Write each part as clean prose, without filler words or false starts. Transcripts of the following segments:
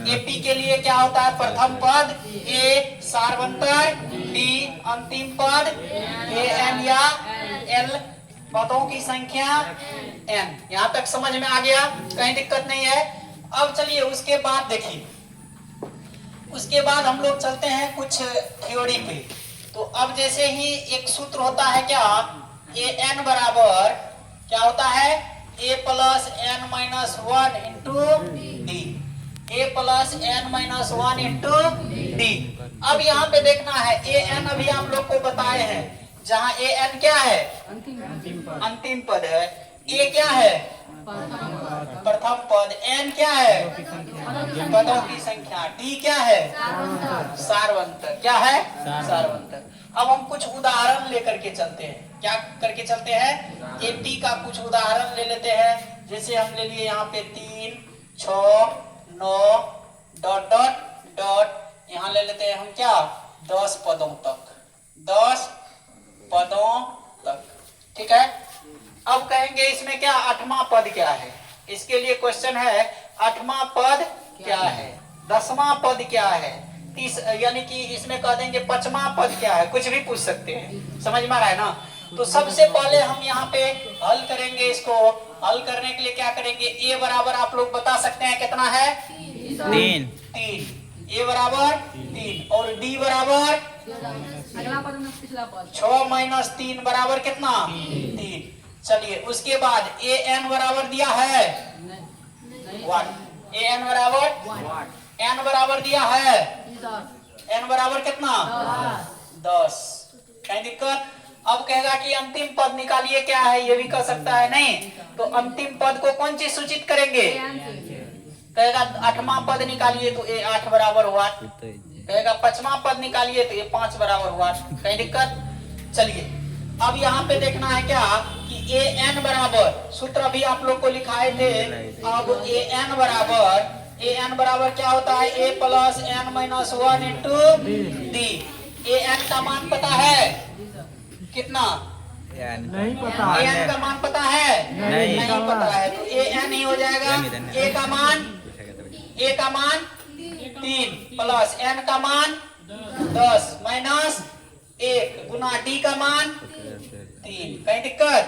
AP के लिए क्या होता है? प्रथम पद ए सार्वंतर, डी अंतिम पद, ए एन या एल पदों की संख्या एन। यहाँ तक समझ में आ गया? कहीं दिक्कत नहीं है। अब चलिए उसके बाद देखिए, उसके बाद हम लोग चलते हैं कुछ थ्योरी पे। तो अब जैसे ही एक सूत्र होता है क्या, ए एन बराबर क्या होता है? A plus N minus one into D, A plus N minus one into D. अब यहाँ पे देखना है ए एन अभी आप लोग को बताए हैं, जहाँ ए एन क्या है? अंतिम पद है। ए क्या है? प्रथम पद। एन क्या है? पदों की संख्या। डी क्या है? सार्वंतर। क्या है? सार्वंतर। अब हम कुछ उदाहरण लेकर के चलते हैं। क्या करके चलते हैं? एपी का कुछ उदाहरण ले लेते हैं। जैसे हम ले लिए यहाँ पे 3, 6, 9 डॉट डॉट डॉट, यहाँ ले लेते हैं हम क्या? 10 पदों तक, 10 पदों तक। ठीक है। अब कहेंगे इसमें क्या 8वां पद क्या है? इसके लिए क्वेश्चन है 8वां पद क्या है, 10वां पद क्या है, 30 यानी कि इसमें कह देंगे 5वां पद क्या है, कुछ भी पूछ सकते हैं। समझ में आ रहा है ना? तो सबसे पहले हम यहाँ पे हल करेंगे। इसको हल करने के लिए क्या करेंगे? ए बराबर आप लोग बता सकते हैं कितना है? 3। ए बराबर 3 और डी बराबर अगला पद में पिछला पद 6 माइनस 3 बराबर कितना? 3। चलिए उसके बाद ए एन बराबर दिया है 1। ए एन बराबर एन बराबर दिया है, एन बराबर कितना? 10। कहीं दिक्कत? अब कहेगा कि अंतिम पद निकालिए, क्या है? ये भी कर सकता है। नहीं तो अंतिम पद को कौन चीज सूचित करेंगे? कहेगा 8वां पद निकालिए तो ए 8 बराबर हुआ। कहेगा 5वां पद निकालिए तो ये 5 बराबर हुआ। कहीं दिक्कत? चलिए अब यहाँ पे देखना है क्या कि ए एन बराबर, सूत्र अभी आप लोग को लिखाए थे। अब ए एन बराबर क्या होता है? A plus N minus one into D. A N का मान पता है कितना? नहीं पता। ए एन का मान पता है? नहीं पता है। तो ए एन ही हो जाएगा। ए का मान 3 प्लस एन का मान 10 माइनस 1 गुना डी का मान 3। कहीं दिक्कत?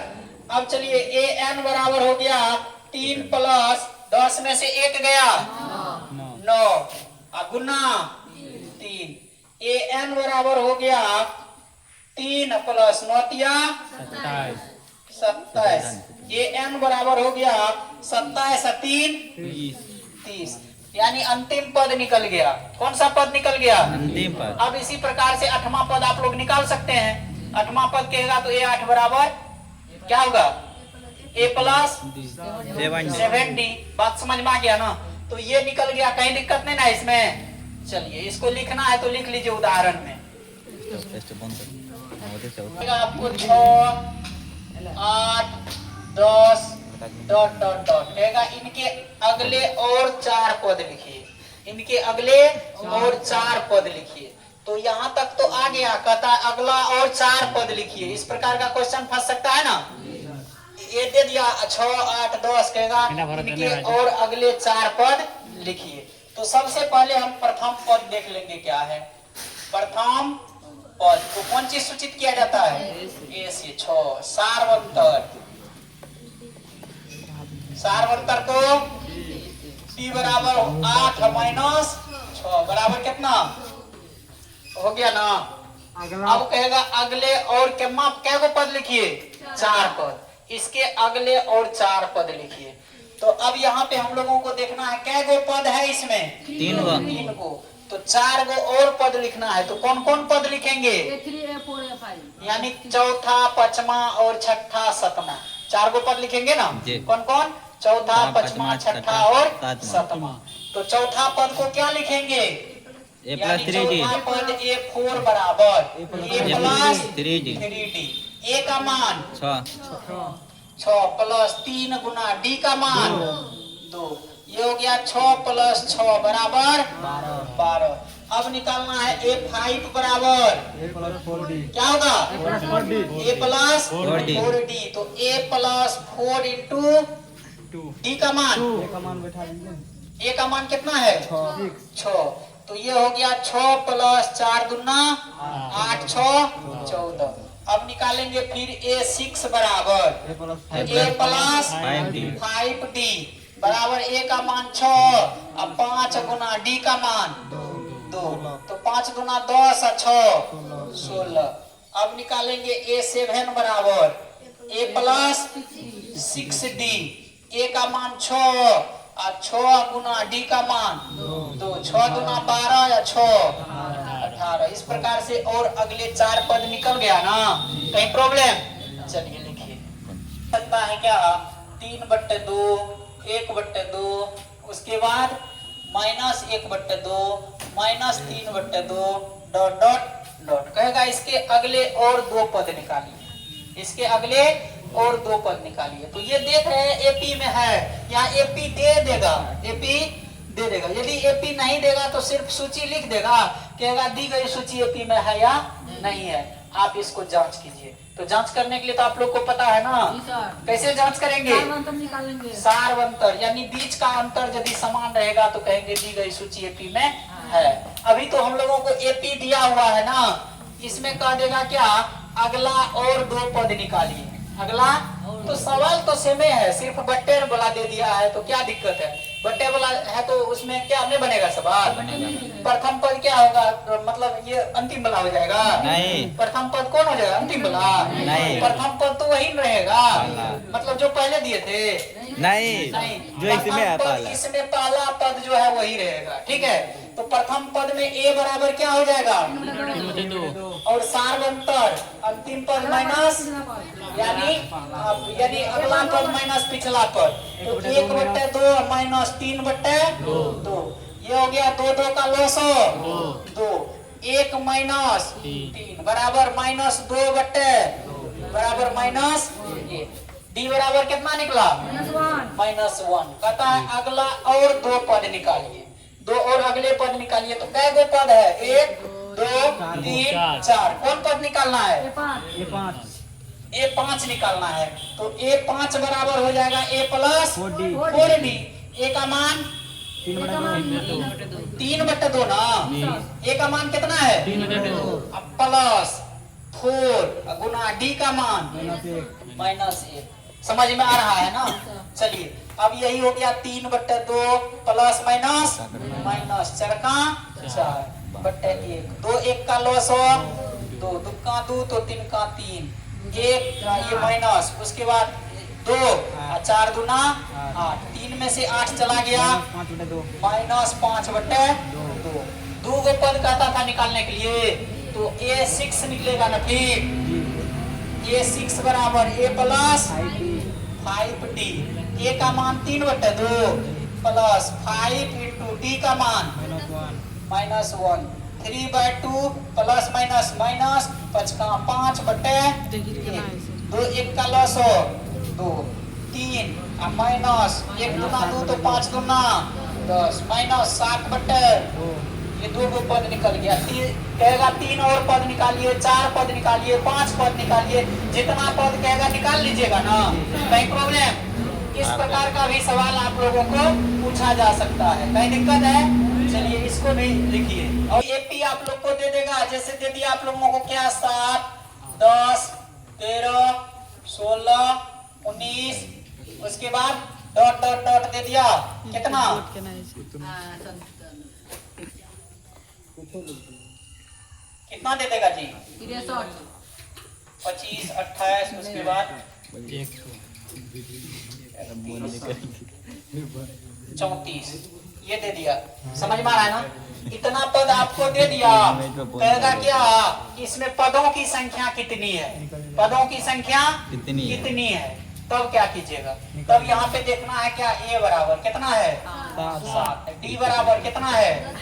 अब चलिए ए एन बराबर हो गया 3 प्लस 10 में से 1 गया 9 गुना 3। ए एन बराबर हो गया 3 प्लस 9 27। ए एन बराबर हो गया 27 3 30। यानी अंतिम पद निकल गया। कौन सा पद निकल गया? अंतिम पद। अब इसी प्रकार से 8वां पद आप लोग निकाल सकते हैं। 8वां पद कहेगा तो ए 8 बराबर क्या होगा? ए प्लस 7D। बात समझ में आ गया ना? तो ये निकल गया। कहीं दिक्कत नहीं ना इसमें? चलिए इसको लिखना है तो लिख लीजिए उदाहरण में। आपको 6, 8, 10 डॉट डॉट डॉट कहेगा इनके अगले और 4 पद लिखिए, इनके अगले और 4 पद लिखिए। तो यहाँ तक तो आ गया। कहता है अगला और 4 पद लिखिए। इस प्रकार का क्वेश्चन फंस सकता है ना? ये दे दिया 6, 8, 10 कहेगा इनके और अगले 4 पद लिखिए। तो सबसे पहले हम प्रथम पद देख लेंगे क्या है। प्रथम पद को कौन चीज सूचित किया जाता है? ए से 6 सार्वंतर को टी बराबर 8 माइनस 6 बराबर कितना हो गया ना? अब कहेगा अगले और क्या को पद लिखिए? 4 पद। इसके अगले और 4 पद लिखिए। तो अब यहाँ पे हम लोगों को देखना है कै गो पद है इसमें? 3 गो। तो 4 गो और पद लिखना है। तो कौन कौन पद लिखेंगे? यानी चौथा, 5वां और 6ठा, 7वां। 4 गो पद लिखेंगे ना? कौन कौन? चौथा, 5वां, 6ठा और 7वां। तो चौथा पद को क्या लिखेंगे? ए प्लस 3D। चौथा पद A4 बराबर A प्लस 3D। ए का मान 6 प्लस 3 गुना डी का मान 2। ये हो गया 6 प्लस 6 बराबर 12। अब निकालना है A5 बराबर क्या होगा? A plus 4D। तो A प्लस 4 इंटू डी का मान ए का मान कितना है 6। तो ये हो गया 6 प्लस 4 दूना 8 6 14। अब निकालेंगे फिर A6 बराबर A प्लस 5D बराबर A का मान 6 अब 5 गुना D का मान 2 तो 5 गुना 10 और 6 16। अब निकालेंगे A7 बराबर A प्लस 6D A का मान 6 और 6 गुना D का मान 2 6 गुना 12 या 6 18। इस प्रकार से और अगले 4 पद निकल गया ना, कहीं प्रॉब्लम? चलिए लिखिए सकता है क्या 3/2 1/2 उसके बाद -1/2 -3/2 डॉट डॉट डॉट कहेगा इसके अगले और 2 पद निकालिए, इसके अगले और 2 पद निकालिए। तो ये देख रहे हैं एपी में है, यहाँ एपी दे देगा, एपी दे देगा। यदि एपी नहीं देगा तो सिर्फ सूची लिख देगा, कहेगा दी गई सूची एपी में है या नहीं है। आप इसको जांच कीजिए। तो जांच करने के लिए तो आप लोग को पता है ना, कैसे जांच करेंगे? सार अंतर यानी बीच का अंतर यदि समान रहेगा तो कहेंगे दी गई सूची एपी में है। अभी तो हम लोगों को एपी दिया हुआ है ना, इसमें कह देगा क्या अगला और 2 पद निकालिए। अगला तो सवाल तो सेमे है, सिर्फ बट्टे वाला दे दिया है तो क्या दिक्कत है? बट्टे वाला है तो उसमें क्या नहीं बनेगा सवाल? प्रथम पद क्या होगा? तो मतलब ये अंतिम वाला हो जाएगा? नहीं। प्रथम पद कौन हो जाएगा? अंतिम वाला? नहीं। प्रथम पद तो वही रहेगा, मतलब जो पहले दिए थे नहीं, जो इसमें है पहला। इसमें पहला पद जो है वही रहेगा। ठीक है, तो प्रथम पद में ए बराबर क्या हो जाएगा? और सार्वंतर अंतिम पद माइनस यानी अगला पद माइनस पिछला पद, तो 1/2 माइनस 3/2 ये हो गया 2 2 का लॉस 2 1 माइनस 3 बराबर -2 बराबर -1। डी बराबर कितना निकला? -1। कहता है अगला और 2 पद निकालिए, 2 और अगले पद निकालिए। तो कै गो पद है? 1 2 3 4। कौन पद निकालना है? A5 निकालना है। तो A5 बराबर हो जाएगा A प्लस 4D। A का मान 3/2 ना, A का मान कितना है? अब प्लस 4 गुना D का मान -1। समझ में आ रहा है ना? चलिए अब यही हो गया 3/2 प्लस माइनस 4 का 4/1 2 1 का लॉस हो 2 2 का 2 तो 3 का 3 1 ये माइनस, उसके बाद 2 4 दूना 8 3 में से 8 चला गया -5/2। 2 गो पद कहता था निकालने के लिए, तो A6 निकलेगा ना। फिर A6 बराबर A प्लस 5D A का मान 3/2 प्लस 5 इंटू D का मान -1 3/2 प्लस माइनस 5/1 2 1 का लॉस हो 2 3 माइनस 1 दूना 2 तो 5 दूना 10 माइनस 7/2। ये 2 गो पद निकल गया। कहेगा 3 और पद निकालिए, 4 पद निकालिए, 5 पद निकालिए, जितना पद कहेगा निकाल लीजिएगा ना, कहीं प्रॉब्लम? इस प्रकार का भी सवाल आप लोगों को पूछा जा सकता है, कहीं दिक्कत है? चलिए इसको भी लिखिए। और एपी आप लोग को दे देगा, जैसे दे दिया आप लोगों को क्या 7 10 13 16 19 उसके बाद डॉट डॉट डॉट दे दिया कितना? कितना दे देगा जी? 25 28 उसके बाद 34 ये दे दिया। समझ में आ रहा है ना? इतना पद आपको दे दिया, कहेगा क्या इसमें पदों की संख्या कितनी है? पदों की संख्या कितनी है? तब क्या कीजिएगा? तब यहाँ पे देखना है क्या A बराबर कितना है? 7। D बराबर कितना है?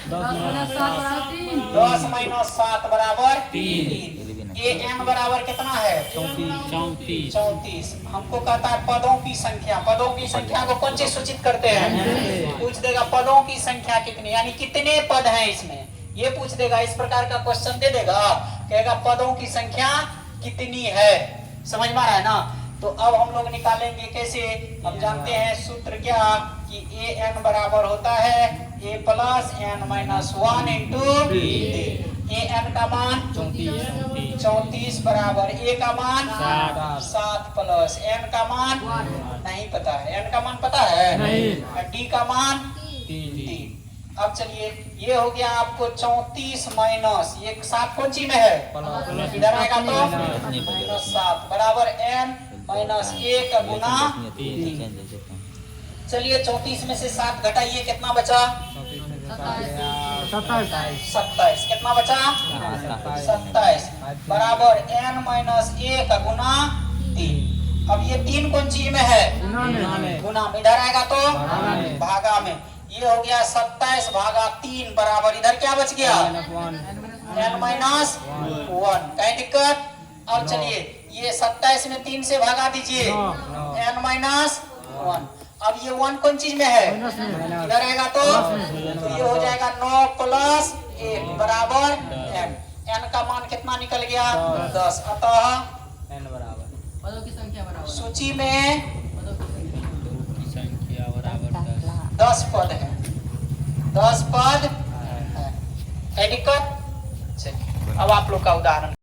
10 माइनस 7 बराबर 3। AN बराबर कितना है? 34। हमको कहता है पदों की संख्या। पदों की संख्या को कौन चीज सूचित करते हैं? पूछ देगा पदों की संख्या कितनी, यानी कितने पद हैं इसमें, ये पूछ देगा। इस प्रकार का क्वेश्चन दे देगा, कहेगा पदों की संख्या कितनी है। समझ में आ रहा है ना? तो अब हम लोग निकालेंगे कैसे? हम जानते हैं सूत्र क्या कि ए एन बराबर होता है A plus N minus 1 into D. A N का मान 34 बराबर ए का मान 7 प्लस एन का मान नहीं पता है। एन का मान पता है और डी का मान 3। अब चलिए ये हो गया आपको 34 माइनस ये 7 कौन सी में है इधर आएगा तो माइनस 7 बराबर एन माइनस 1 गुना 3। चलिए 34 में से 7 घटाइए कितना बचा 27 कितना बचा 27 बराबर एन माइनस 1 गुना 3। अब ये 3 कौन चीज में है गुना में इधर आएगा तो भागा में। ये हो गया 27 भागा 3 बराबर इधर क्या बच गया एन माइनस 1। कहीं दिक्कत। अब चलिए ये 27 में 3 से भागा दीजिए एन माइनस 1। अब ये 1 कौन चीज में है इधर आएगा तो ये हो जाएगा 9 प्लस 1 बराबर एन। एन का मान कितना निकल गया 10। अतः पदों की संख्या बराबर सूची में पदों की 10 पद है 10 पद है। दिक्कत। चलिए अब आप लोग का उदाहरण